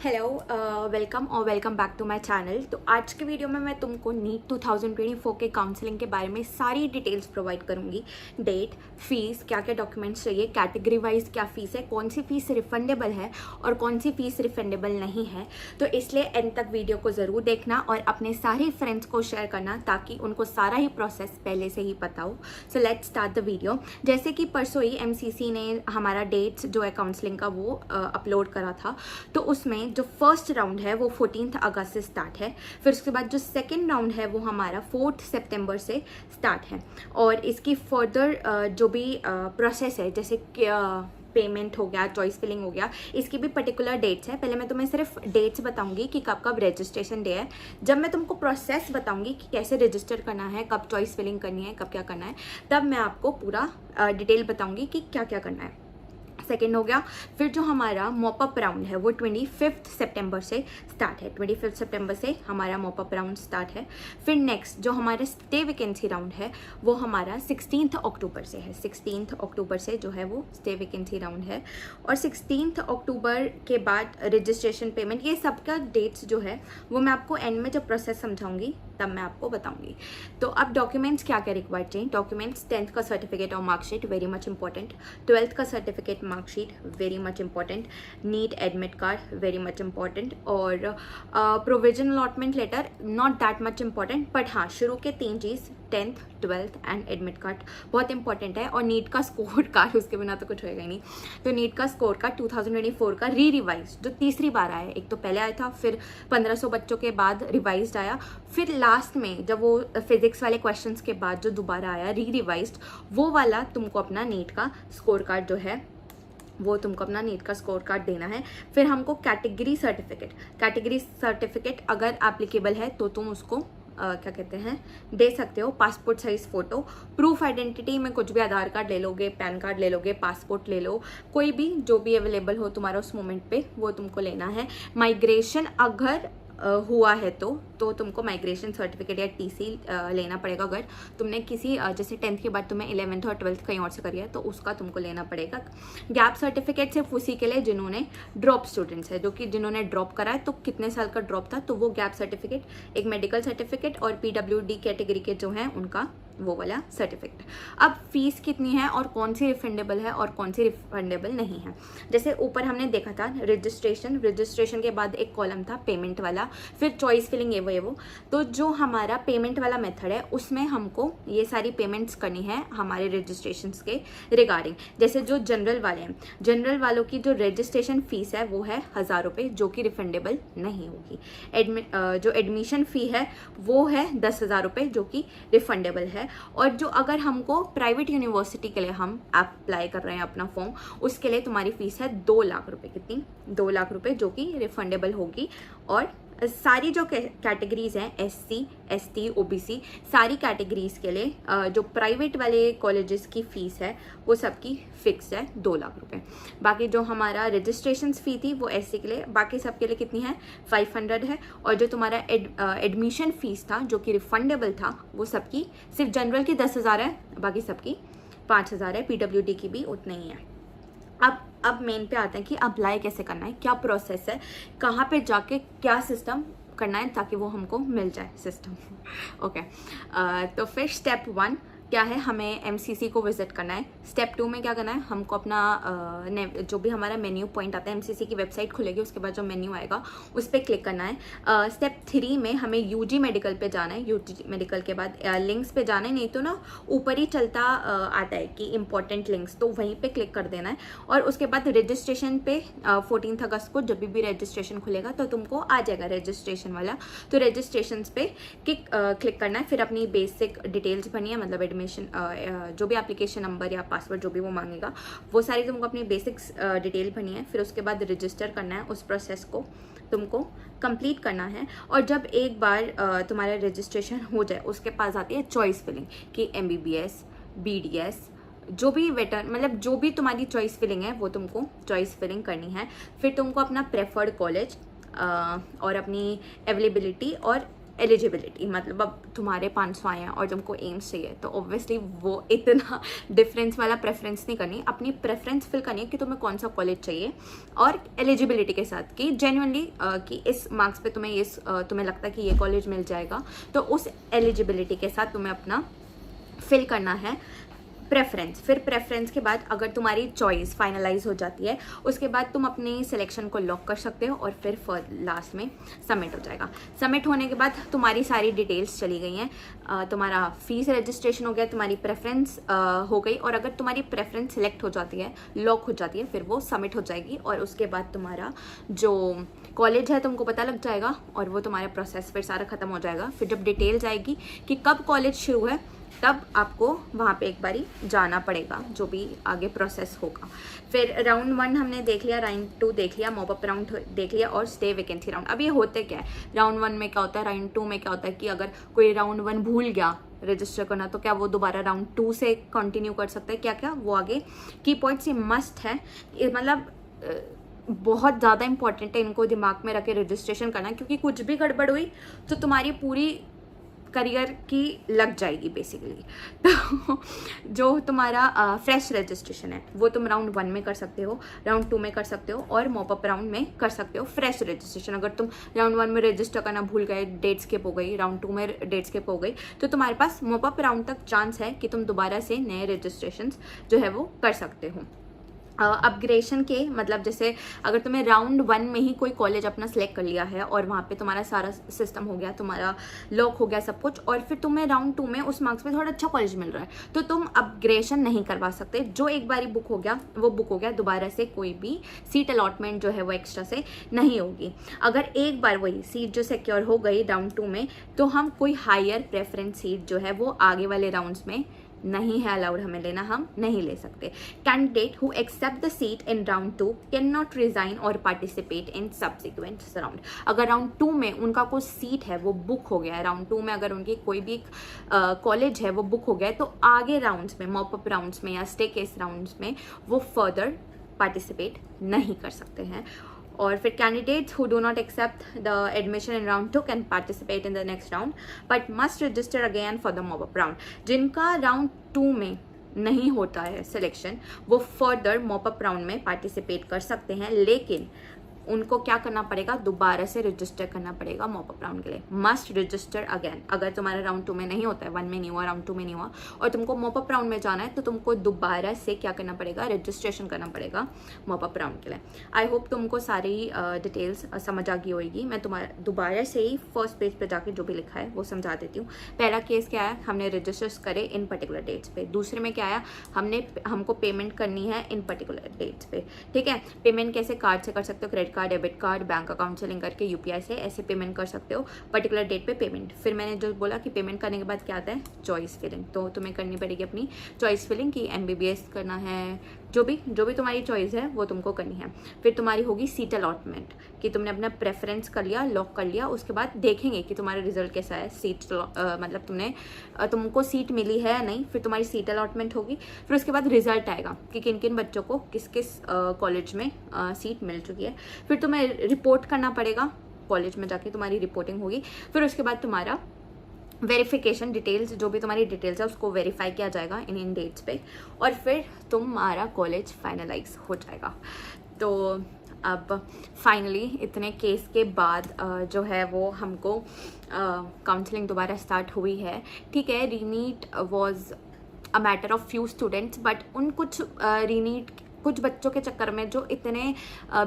Hello welcome और welcome back to my channel. तो आज के वीडियो में मैं तुमको नीट 2024 के काउंसलिंग के बारे में सारी डिटेल्स प्रोवाइड करूंगी। डेट, फीस, क्या क्या डॉक्यूमेंट्स चाहिए, कैटेगरी वाइज क्या फ़ीस है, कौन सी फ़ीस रिफंडेबल है और कौन सी फ़ीस रिफंडेबल नहीं है। तो इसलिए एंड तक वीडियो को ज़रूर देखना और अपने सारे फ्रेंड्स को शेयर करना ताकि उनको सारा ही प्रोसेस पहले से ही पता हो। So let's start the video. जैसे कि परसों ही MCC ने हमारा डेट्स जो है काउंसलिंग का वो अपलोड करा था। तो उसमें जो फर्स्ट राउंड है वो 14 अगस्त से स्टार्ट है। फिर उसके बाद जो सेकेंड राउंड है वो हमारा 4 सितंबर से स्टार्ट है। और इसकी फर्दर जो भी प्रोसेस है, जैसे पेमेंट हो गया, चॉइस फिलिंग हो गया, इसकी भी पर्टिकुलर डेट्स है। पहले मैं तुम्हें सिर्फ डेट्स बताऊंगी कि कब कब रजिस्ट्रेशन डे है। जब मैं तुमको प्रोसेस बताऊंगी कि कैसे रजिस्टर करना है, कब चॉइस फिलिंग करनी है, कब क्या करना है, तब मैं आपको पूरा डिटेल बताऊंगी कि क्या क्या करना है। सेकेंड हो गया। फिर जो हमारा मॉपअप राउंड है वो 25 सितंबर से स्टार्ट है। 25 सितंबर से हमारा मॉपअप राउंड स्टार्ट है। फिर नेक्स्ट जो हमारा स्टे वैकेंसी राउंड है वो हमारा 16 अक्टूबर से है। 16 अक्टूबर से जो है वो स्टे वैकेंसी राउंड है। और 16 अक्टूबर के बाद रजिस्ट्रेशन, पेमेंट, ये सबका डेट्स जो है वो मैं आपको एंड में जब प्रोसेस समझाऊंगी तब मैं आपको बताऊंगी। तो अब डॉक्यूमेंट्स क्या क्या रिक्वायर्ड चाहिए। डॉक्यूमेंट्स 10th का सर्टिफिकेट और marksheet, very much important. 12th का certificate, marksheet, very much important. NEET admit card, very much important. और provisional allotment letter, not that much important, but हाँ शुरू के 3 चीज़ 10th, 12th and admit card बहुत important है। और नीट का स्कोर कार्ड, उसके बिना तो कुछ होएगा ही नहीं। तो नीट का स्कोर कार्ड 2024 का रिवाइज जो तीसरी बार आया है, एक तो पहले आया था, फिर 1500 बच्चों के बाद रिवाइज्ड आया, फिर लास्ट में जब वो फिजिक्स वाले क्वेश्चंस के बाद जो दोबारा आया रिवाइज्ड, वो वाला तुमको अपना नीट का स्कोर कार्ड जो है वो तुमको अपना नीट का स्कोर कार्ड देना है। फिर हमको कैटेगरी सर्टिफिकेट अगर एप्लीकेबल है तो तुम उसको क्या कहते हैं दे सकते हो। Passport size photo, proof identity में कुछ भी, आधार कार्ड ले लोगे, पैन कार्ड ले लोगे, पासपोर्ट ले लो, कोई भी जो भी अवेलेबल हो तुम्हारा उस मोमेंट पे वो तुमको लेना है। माइग्रेशन अगर हुआ है तो तुमको माइग्रेशन सर्टिफिकेट या TC लेना पड़ेगा। अगर तुमने किसी जैसे 10th के बाद तुम्हें 11th और 12th कहीं और से करी है तो उसका तुमको लेना पड़ेगा। गैप सर्टिफिकेट सिर्फ उसी के लिए जिन्होंने ड्रॉप स्टूडेंट्स है, जो कि जिन्होंने ड्रॉप करा है तो कितने साल का ड्रॉप था तो वो गैप सर्टिफिकेट, एक मेडिकल सर्टिफिकेट और PWD कैटेगरी के जो हैं उनका वो वाला सर्टिफिकेट। अब फीस कितनी है और कौन सी रिफंडेबल है और कौन सी रिफंडेबल नहीं है। जैसे ऊपर हमने देखा था रजिस्ट्रेशन के बाद एक कॉलम था पेमेंट वाला, फिर चॉइस फिलिंग, ये वो। तो जो हमारा पेमेंट वाला मेथड है उसमें हमको ये सारी पेमेंट्स करनी है हमारे रजिस्ट्रेशन के रिगार्डिंग। जैसे जो जनरल वाले हैं, जनरल वालों की जो रजिस्ट्रेशन फीस है वो है 1000 रुपये, जो कि रिफंडेबल नहीं होगी। जो एडमिशन फ़ी है वो है 10,000 रुपये, जो कि रिफंडेबल है। और जो अगर हमको प्राइवेट यूनिवर्सिटी के लिए हम अप्लाई कर रहे हैं अपना फॉर्म, उसके लिए तुम्हारी फीस है 2 लाख रुपए। कितनी? 2 लाख रुपए, जो कि रिफंडेबल होगी। और सारी जो कैटेगरीज हैं SC, ST, OBC, सारी कैटेगरीज के लिए जो प्राइवेट वाले कॉलेजेस की फ़ीस है वो सबकी फिक्स है 2 लाख रुपए। बाकी जो हमारा रजिस्ट्रेशन फ़ी थी वो SC के लिए, बाकी सबके लिए कितनी है 500 है। और जो तुम्हारा एडमिशन फ़ीस था जो कि रिफंडेबल था वो सबकी, सिर्फ जनरल की 10,000 है, बाकी सबकी 5,000 है। PWD की भी उतना ही है। अब मेन पे आते हैं कि अप्लाई कैसे करना है, क्या प्रोसेस है, कहाँ पे जाके क्या सिस्टम करना है ताकि वो हमको मिल जाए सिस्टम। ओके तो फिर स्टेप 1 क्या है, हमें MCC को विजिट करना है। स्टेप 2 में क्या करना है, हमको अपना जो भी हमारा मेन्यू पॉइंट आता है, MCC की वेबसाइट खुलेगी, उसके बाद जो मेन्यू आएगा उस पर क्लिक करना है। स्टेप 3 में हमें UG मेडिकल पे जाना है। UG मेडिकल के बाद लिंक्स पे जाना है, नहीं तो ना ऊपर ही चलता आता है कि इंपॉर्टेंट लिंक्स, तो वहीं पर क्लिक कर देना है। और उसके बाद रजिस्ट्रेशन पे 14 अगस्त को जब भी रजिस्ट्रेशन खुलेगा तो तुमको आ जाएगा रजिस्ट्रेशन वाला, तो रजिस्ट्रेशन पे क्लिक करना है। फिर अपनी बेसिक डिटेल्स भरनी है, मतलब जो भी एप्लीकेशन नंबर या पासवर्ड जो भी वो मांगेगा वो सारी तुमको अपनी बेसिक्स डिटेल भरनी है। फिर उसके बाद रजिस्टर करना है, उस प्रोसेस को तुमको कंप्लीट करना है। और जब एक बार तुम्हारा रजिस्ट्रेशन हो जाए उसके पास आती है चॉइस फिलिंग कि MBBS, BDS, जो भी मतलब जो भी तुम्हारी चॉइस फिलिंग है वो तुमको चॉइस फिलिंग करनी है। फिर तुमको अपना प्रेफर्ड कॉलेज और अपनी अवेलेबिलिटी और एलिजिबिलिटी, मतलब अब तुम्हारे 500 आए हैं और तुमको एम्स चाहिए, तो ऑब्वियसली वो इतना डिफरेंस वाला प्रेफरेंस नहीं करनी, अपनी प्रेफरेंस फिल करनी है कि तुम्हें कौन सा कॉलेज चाहिए, और एलिजिबिलिटी के साथ कि जेन्युइनली कि इस मार्क्स पे तुम्हें लगता है कि ये कॉलेज मिल जाएगा, तो उस एलिजिबिलिटी के साथ तुम्हें अपना फिल करना है प्रेफरेंस। फिर प्रेफरेंस के बाद अगर तुम्हारी चॉइस फाइनलाइज हो जाती है, उसके बाद तुम अपनी सिलेक्शन को लॉक कर सकते हो और फिर लास्ट में सबमिट हो जाएगा। सबमिट होने के बाद तुम्हारी सारी डिटेल्स चली गई हैं, तुम्हारा फीस रजिस्ट्रेशन हो गया, तुम्हारी प्रेफरेंस हो गई, और अगर तुम्हारी प्रेफरेंस सिलेक्ट हो जाती है, लॉक हो जाती है, फिर वो सबमिट हो जाएगी, और उसके बाद तुम्हारा जो कॉलेज है तुमको पता लग जाएगा, और वो तुम्हारा प्रोसेस फिर सारा खत्म हो जाएगा। फिर जब डिटेल्स आएगी कि कब कॉलेज शुरू है, तब आपको वहाँ पे एक बारी जाना पड़ेगा, जो भी आगे प्रोसेस होगा। फिर राउंड 1 हमने देख लिया, राउंड 2 देख लिया, मॉप अप राउंड देख लिया, और स्टे वैकेंसी राउंड। अब ये होते क्या है, राउंड 1 में क्या होता है, राउंड 2 में क्या होता है कि अगर कोई राउंड 1 भूल गया रजिस्टर करना, तो क्या वो दोबारा राउंड 2 से कंटिन्यू कर सकता है, क्या क्या वो आगे की पॉइंट्स ये मस्ट है, मतलब बहुत ज़्यादा इंपॉर्टेंट है, इनको दिमाग में रख के रजिस्ट्रेशन करना, क्योंकि कुछ भी गड़बड़ हुई तो तुम्हारी पूरी करियर की लग जाएगी बेसिकली। तो जो तुम्हारा फ्रेश रजिस्ट्रेशन है वो तुम राउंड 1 में कर सकते हो, राउंड 2 में कर सकते हो, और मॉप अप राउंड में कर सकते हो फ्रेश रजिस्ट्रेशन। अगर तुम राउंड 1 में रजिस्टर करना भूल गए, डेट स्किप हो गई, राउंड 2 में डेट स्किप हो गई, तो तुम्हारे पास मॉप अप राउंड तक चांस है कि तुम दोबारा से नए रजिस्ट्रेशन जो है वो कर सकते हो। अपग्रेडेशन के मतलब जैसे अगर तुम्हें राउंड 1 में ही कोई कॉलेज अपना सेलेक्ट कर लिया है और वहाँ पे तुम्हारा सारा सिस्टम हो गया, तुम्हारा लॉक हो गया सब कुछ, और फिर तुम्हें राउंड 2 में उस मार्क्स में थोड़ा अच्छा कॉलेज मिल रहा है, तो तुम अपग्रेडेशन नहीं करवा सकते। जो एक बारी बुक हो गया वो बुक हो गया, दोबारा से कोई भी सीट अलॉटमेंट जो है वो एक्स्ट्रा से नहीं होगी। अगर एक बार वही सीट जो सिक्योर हो गई राउंड 2 में, तो हम कोई हायर प्रेफरेंस सीट जो है वो आगे वाले राउंड्स में नहीं है अलाउड हमें लेना, हम नहीं ले सकते। Candidate who accept the seat in round 2 can not resign or participate in subsequent round. अगर राउंड 2 में उनका कोई सीट है वो बुक हो गया है, राउंड 2 में अगर उनकी कोई भी कॉलेज है वो बुक हो गया है, तो आगे राउंड्स में, मॉप अप राउंड्स में या स्टे केस राउंड्स में वो फर्दर पार्टिसिपेट नहीं कर सकते हैं। और फिर candidates who do not accept the admission in round 2 can participate in the next round but must register again for the mop up round. जिनका राउंड 2 में नहीं होता है सिलेक्शन, वो फर्दर मॉप अप राउंड में पार्टिसिपेट कर सकते हैं, लेकिन उनको क्या करना पड़ेगा, दोबारा से रजिस्टर करना पड़ेगा मॉप अप राउंड के लिए। Must register again. अगर तुम्हारा राउंड 2 में नहीं होता है, 1 में नहीं हुआ, राउंड 2 में नहीं हुआ, और तुमको मॉप अप राउंड में जाना है, तो तुमको दोबारा से क्या करना पड़ेगा, रजिस्ट्रेशन करना पड़ेगा मॉप अप राउंड के लिए। आई होप तुमको सारी डिटेल्स समझ आ गई होगी। मैं तुम्हारा दोबारा से ही फर्स्ट पेज पे जाके जो भी लिखा है वो समझा देती हूँ। पहला केस क्या आया, हमने रजिस्टर्स करे इन पर्टिकुलर डेट्स पे। दूसरे में क्या आया, हमको पेमेंट करनी है इन पर्टिकुलर डेट्स पे। ठीक है, पेमेंट कैसे, कार्ड से कर सकते हो, credit card, debit card, bank account से लिंक करके यूपीआई से ऐसे पेमेंट कर सकते हो पर्टिकुलर डेट पे पेमेंट। फिर मैंने जो बोला कि पेमेंट करने के बाद क्या आता है, चॉइस फिलिंग। तो तुम्हें करनी पड़ेगी अपनी चॉइस फिलिंग की एमबीबीएस करना है, जो भी तुम्हारी चॉइस है वो तुमको करनी है। फिर तुम्हारी होगी सीट अलॉटमेंट कि तुमने अपना प्रेफरेंस कर लिया, लॉक कर लिया, उसके बाद देखेंगे कि तुम्हारा रिजल्ट कैसा है, सीट मतलब तुमको सीट मिली है या नहीं। फिर तुम्हारी सीट अलॉटमेंट होगी, फिर उसके बाद रिजल्ट आएगा कि किन किन बच्चों को किस किस कॉलेज में सीट मिल चुकी है। फिर तुम्हें रिपोर्ट करना पड़ेगा, कॉलेज में जाके तुम्हारी रिपोर्टिंग होगी। फिर उसके बाद तुम्हारा वेरिफिकेशन डिटेल्स, जो भी तुम्हारी डिटेल्स है उसको वेरीफाई किया जाएगा इन डेट्स पे, और फिर तुम्हारा कॉलेज फाइनलाइज हो जाएगा। तो अब फाइनली इतने केस के बाद जो है वो हमको काउंसलिंग दोबारा स्टार्ट हुई है। ठीक है, रीनीट was a matter of few students, but उन कुछ बच्चों के चक्कर में जो इतने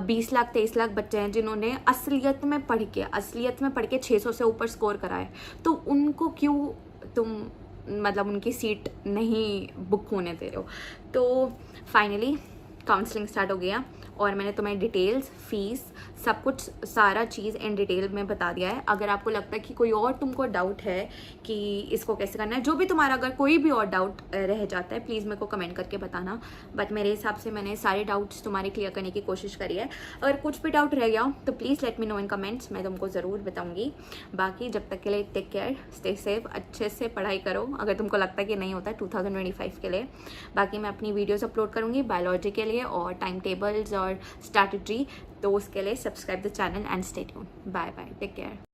20 लाख 23 लाख बच्चे हैं जिन्होंने असलियत में पढ़ के 600 से ऊपर स्कोर कराए, तो उनको क्यों तुम मतलब उनकी सीट नहीं बुक होने दे रहे हो। तो फाइनली काउंसलिंग स्टार्ट हो गया और मैंने तुम्हें डिटेल्स, फीस, सब कुछ सारा चीज़ इन डिटेल में बता दिया है। अगर आपको लगता है कि कोई और तुमको डाउट है कि इसको कैसे करना है, जो भी तुम्हारा अगर कोई भी और डाउट रह जाता है, प्लीज़ मेरे को कमेंट करके बताना। बट मेरे हिसाब से मैंने सारे डाउट्स तुम्हारे क्लियर करने की कोशिश करी है। अगर कुछ भी डाउट रह गया हो तो please let me know in comments, मैं तुमको ज़रूर बताऊँगी। बाकी जब तक के लिए टेक केयर, स्टे सेफ, अच्छे से पढ़ाई करो अगर तुमको लगता है कि नहीं होता है 2025 के लिए। बाकी मैं अपनी वीडियोज़ अपलोड करूँगी बायोलॉजी के लिए और टाइम टेबल्स और स्ट्रैटेजी, तो उसके लिए subscribe the channel and stay tuned. Bye bye, take care.